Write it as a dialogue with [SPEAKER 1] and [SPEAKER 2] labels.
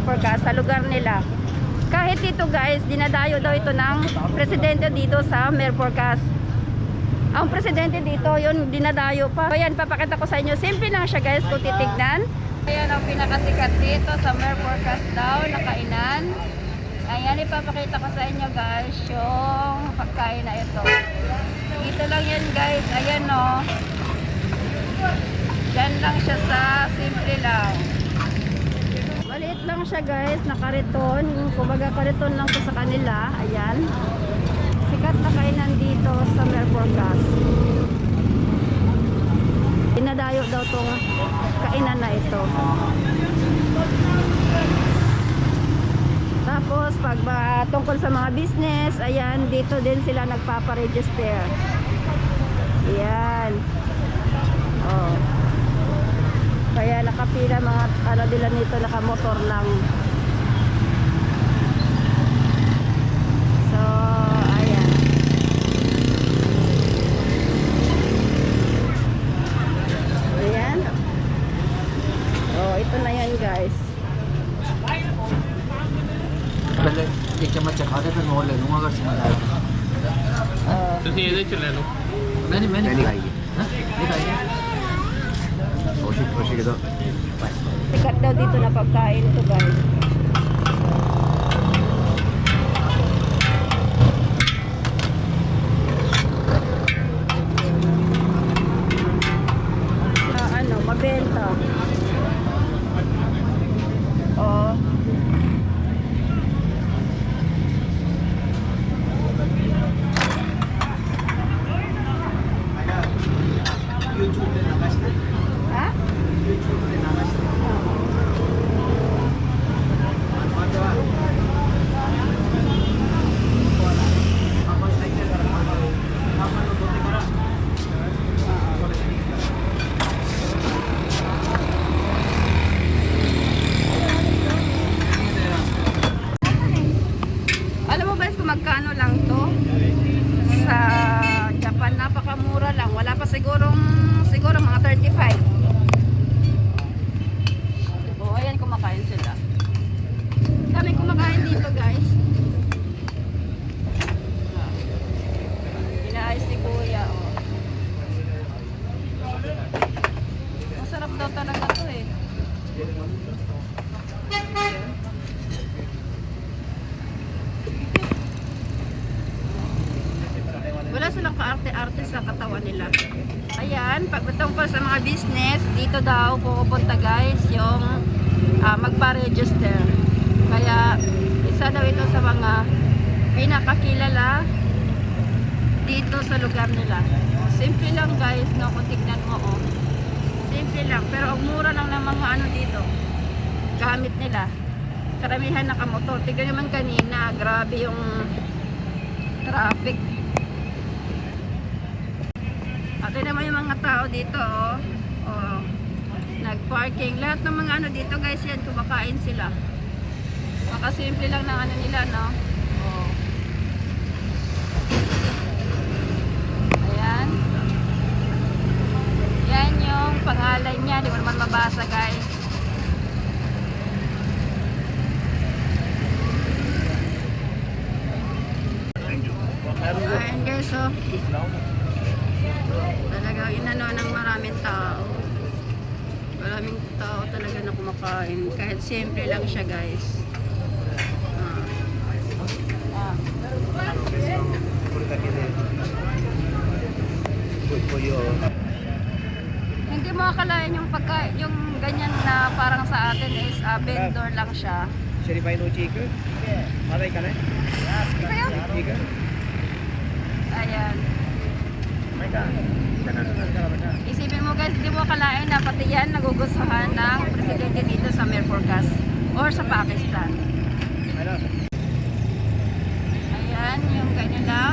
[SPEAKER 1] Merpurgas sa lugar nila. Kahit dito guys, dinadayo daw ito ng presidente dito sa Merpurgas. Ang presidente dito, yun dinadayo pa. Ayan, papakita ko sa inyo. Simple lang siya guys kung titignan. Ayan ang pinakasikat dito sa Merpurgas daw na kainan. Ayan, ipapakita ko sa inyo guys yung pagkain na ito. Dito lang yan guys. Ayan o. Diyan lang siya sa simple lang. Maliit lang siya guys, nakariton. Kumbaga kariton lang po sa kanila. Ayan. Sikat na kainan dito sa Merpurgas. Dinadayo daw tong kainan na ito. Tapos pag tungkol sa mga business, ayan, dito din sila nagpaparegister. Ayan. Oh. Kaya nakapila mga ano nila nito, nakamotor lang. So, ayan. Ayan. Oh, ito na yan guys.
[SPEAKER 2] एक चम्मच चखा दे फिर मैं और ले लूँगा अगर समझ आया
[SPEAKER 3] तो ये चले लो
[SPEAKER 2] मैंने खाई है नहीं खाई है कोशिश तो
[SPEAKER 1] Sikat daw dito na pagkain to guys. Ano, mabenta. Oh. Ha? Alam mo guys kung magkano lang to? Sa Japan napakamura lang. Wala pa siguro mga 35. Oh, ayan kumakain sila. Kami kumakain dito guys. Inaayos ni Kuya. Oh. Masarap daw talaga to eh. Wala silang kaarte-arte sa katawan nila. Ayan, pagtungkol sa mga business, dito daw pupunta guys yung magpa-register. Kaya isa daw ito sa mga pinakakilala dito sa lugar nila. Simple lang guys, no, kung tignan mo oh. Simple lang, pero ang mura lang ng mga ano dito. Gamit nila. Karamihan nakamotor. Tignan naman kanina, grabe yung traffic. Ito naman yung mga tao dito oh. Oh. Nag-parking. Lahat ng mga ano dito guys yan, kumakain sila. Makasimple lang ng ano nila no. Oh. Ayan. Yan yung pangalan niya. Di mo naman mabasa guys. Ayan guys oh. Talagang inano ng maraming tao. Maraming tao talaga na kumakain. Kahit simple lang siya guys. Hindi mo akalain yung yung ganyan na parang sa atin is vendor lang siya. Ayan. Isipin mo guys, hindi mo akalain na pati yan nagugustuhan ng presidente dito sa Merpurgas or sa Pakistan. Ayan, yung ganyan lang.